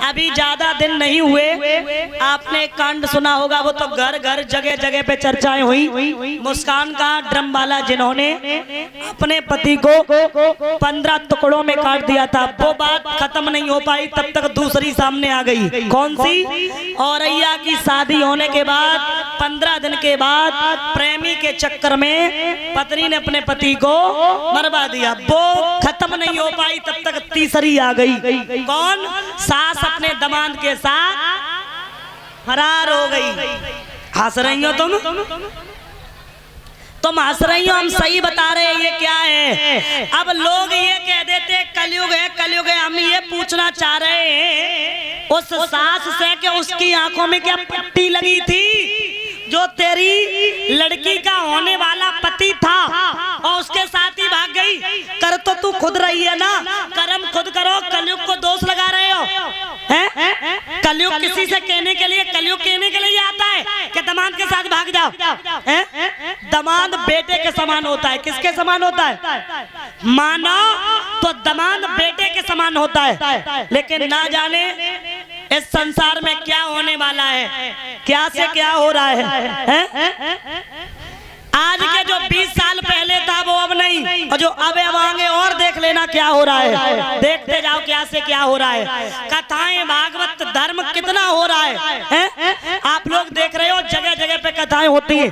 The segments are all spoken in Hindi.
अभी ज्यादा दिन नहीं हुए, आपने कांड सुना होगा, वो तो घर घर जगह जगह पे चर्चाएं हुई। मुस्कान का ड्रम वाला जिन्होंने अपने पति को 15 टुकड़ों में काट दिया था, वो बात खत्म नहीं हो पाई, तब तक दूसरी सामने आ गई। कौन सी? औरैया की शादी होने के बाद 15 दिन के बाद प्रेमी के चक्कर में पत्नी ने अपने पति को मरवा दिया। वो खत्म नहीं हो पाई, तब तक तीसरी आ गई। कौन? सास अपने दामाद के साथ फरार हो गई। हंस रही हो तुम हंस रही हो, हम सही बता रहे हैं। ये क्या है? अब लोग ये कह देते कलयुग है, कलयुग है। हम ये पूछना चाह रहे हैं उस सास से कि उसकी आंखों में क्या पट्टी लगी थी जो तेरी लड़की का होने वाला पति था और उसके साथ ही भाग गई? कर तो तू खुद रही है ना, कर्म खुद करो, कलयुग को दोष लगा रहे हो हैं? कलयुग किसी से कहने के लिए, कलयुग कहने के लिए आता है कि दामाद के साथ भाग जाओ हैं? दामाद बेटे के समान होता है। किसके समान होता है? मानो तो दामाद बेटे के समान होता है, लेकिन ना जाने इस संसार में क्या होने वाला है, क्या से क्या हो रहा है? आज के जो 20 साल पहले था वो अब नहीं, और जो अब आगे और देख लेना क्या हो रहा है। देखते जाओ क्या से क्या हो रहा है। कथाएं भागवत धर्म कितना हो रहा है? आप लोग देख रहे हो, जगह जगह पे कथाएं होती है,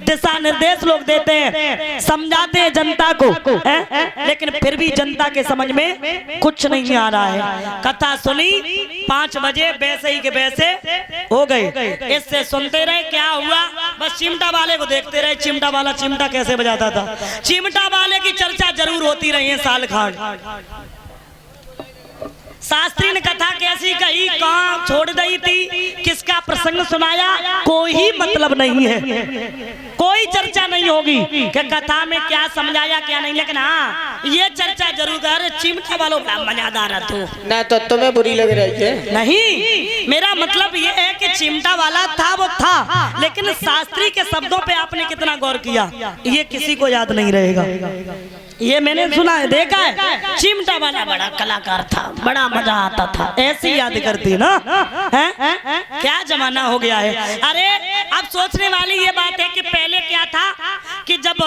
दिशा निर्देश लोग देते हैं, समझाते हैं जनता को, लेकिन फिर भी जनता के समझ में कुछ नहीं आ रहा है। कथा सुनी 5 बजे वैसे ही के वैसे हो गए। इससे सुनते रहे, क्या हुआ? बस चिमटा वाले को देखते रहे, चिमटा वाला चिमटा कैसे बजाता था। चिमटा वाले की चर्चा जरूर होती रही है साल खान। शास्त्री ने कथा कैसी कही, कहाँ छोड़ दी थी, किसका प्रसंग सुनाया, कोई मतलब नहीं है, कोई चर्चा नहीं होगी कि कथा में क्या समझाया क्या नहीं। लेकिन हाँ, ये चर्चा जरूर कर, चिमटा वालों का मजादार तू ना तो तुम्हें बुरी लग रही है। नहीं, मेरा मतलब ये है कि चिमटा वाला था वो था, लेकिन शास्त्री के शब्दों पे आपने कितना गौर किया, ये किसी को याद नहीं रहेगा। ये मैंने सुना है, देखा है। चिमटा वाला बड़ा कलाकार था, बड़ा मजा आता था, ऐसी याद करती ना है? क्या जमाना हो गया है। अरे अब सोचने वाली ये बात है कि पहले क्या था कि जब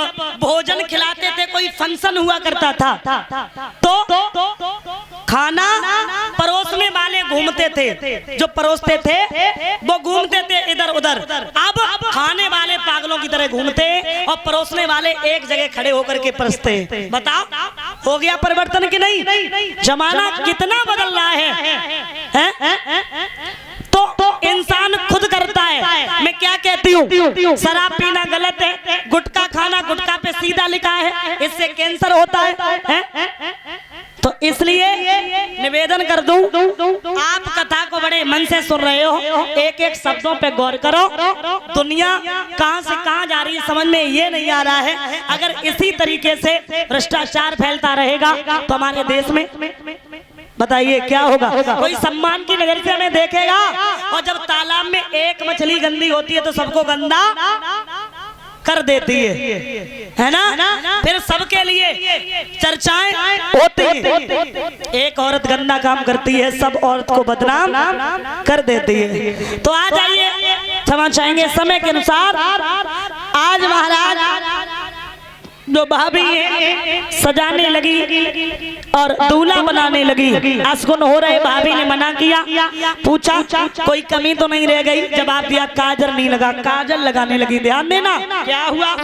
भोजन खिलाते थे, कोई फंक्शन हुआ करता था, तो खाना परोसने वाले घूमते थे, जो परोसते थे वो घूमते थे इधर उधर। अब खाने वाले पागलों की तरह घूमते और परोसने वाले एक जगह खड़े होकर के परसते। बताओ, हो गया परिवर्तन कि नहीं? जमाना कितना बदल रहा है? तो इंसान खुद करता है। मैं क्या कहती हूँ, शराब पीना गलत है, गुटखा खाना, गुटखा पे सीधा लिखा है, इससे कैंसर होता है। तो इसलिए निवेदन कर दूं, आप कथा को बड़े मन से सुन रहे हो, एक एक शब्दों पे गौर करो। दुनिया कहां से कहां जा रही है समझ में ये नहीं आ रहा है। अगर इसी तरीके से भ्रष्टाचार फैलता रहेगा तो हमारे देश में बताइए क्या होगा? कोई सम्मान की नजर से हमें देखेगा, और जब तालाब में एक मछली गंदी होती है तो सबको गंदा कर देती है ना? फिर सबके लिए चर्चाएं होती हैं। एक औरत गंदा काम करती है, सब औरत को बदनाम कर देती है। तो आ जाइए, क्षमा चाहेंगे समय के अनुसार। आज महाराज जो भाभी है सजाने लगी और दूल्हा बनाने लगी, अशगुन हो रहे, भाभी ने मना किया, पूछा कोई कमी तो नहीं रह गई, जवाब दिया काजल नहीं लगा, काजल लगाने लगी। ध्यान देना क्या हुआ।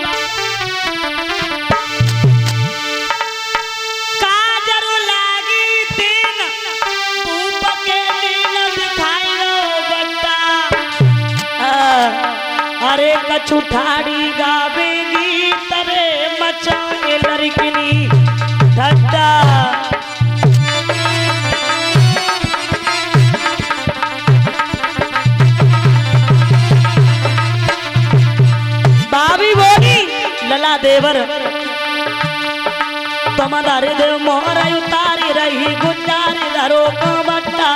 काजल लागी तीन, ऊप के दिन दिखाइयो बट्टा, अरे कछु ठाड़ी गावेगी तरे मचाए लड़किनी ठट्टा। भाभी बोली लला देवर तुम दारे देव मोहर उतारी रही, गुजारी धरो को बट्टा,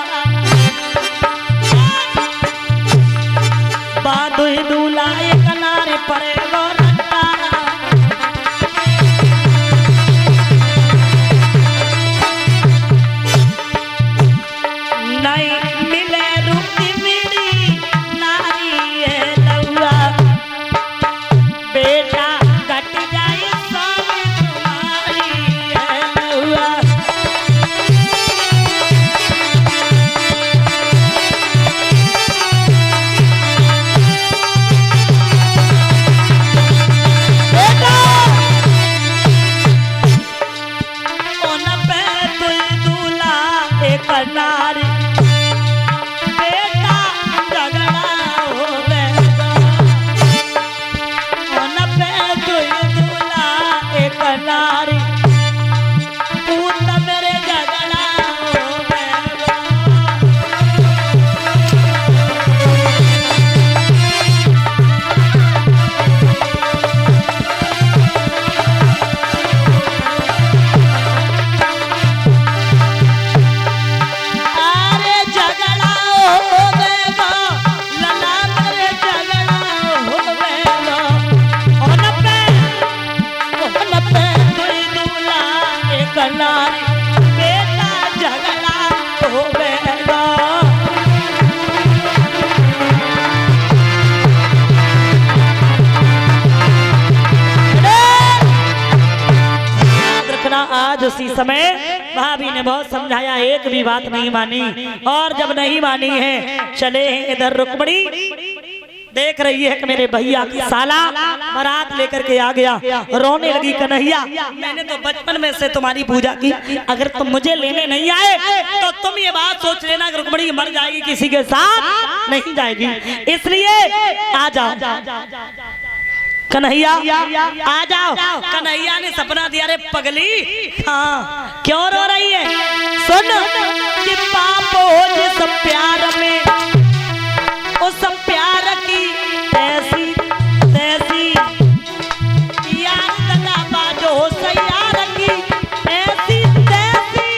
बादु दूल्हा एक नारे पड़े गोरट्टा। नहीं मिले रुक्मिणी नारी है लौआ बेटा कट जाए स्वामी तुम्हारी है लौआ नारी बेटा झगड़ा हो बेगा पे दूल्हा एक नारी पूत मेरे झगड़ा हो बेगा बेटा झगड़ा हो गया रखना। आज उसी समय भाभी ने बहुत समझाया, एक भी बात नहीं मानी, और जब नहीं मानी है चले हैं इधर रुक्मिणी देख रही है कि मेरे भैया की साला बारात लेकर के आ गया, रोने लगी। कन्हैया मैंने तो बचपन में से तुम्हारी पूजा की, अगर तुम मुझे लेने नहीं आए तो तुम ये बात सोच लेना कि रुक्मिणी मर जाएगी, किसी के साथ नहीं जाएगी, इसलिए आ जाओ कन्हैया आ जाओ। कन्हैया ने सपना दिया, रे पगली हाँ क्यों रो रही है, सुन कि पापो जिस प्यार में उस प्यार की ऐसी तैसी यार लगा बाजो सयार की ऐसी तैसी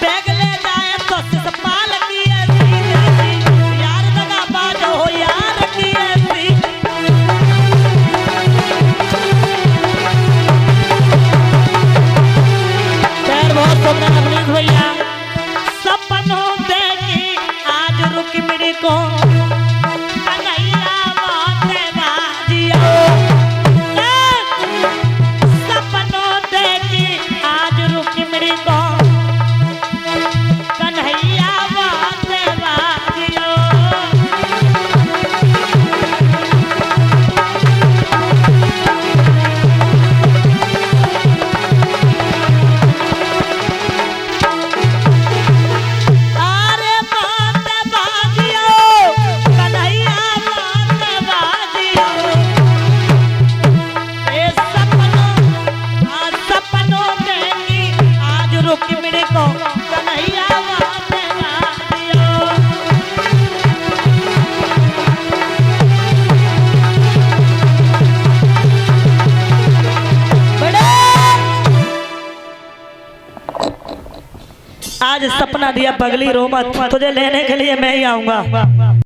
बैग ले जाए तो सिसपाल की ऐसी तैसी यार लगा बाजो यार की ऐसी भैया सपनों देखी आज रुक्मिणी को कन्हैया बात बाजियो सपनों देखी आज रुक्मिणी को कन्हैया बात बाजियो आज सपना दिया पगली रो मत, तुझे लेने के लिए मैं ही आऊंगा।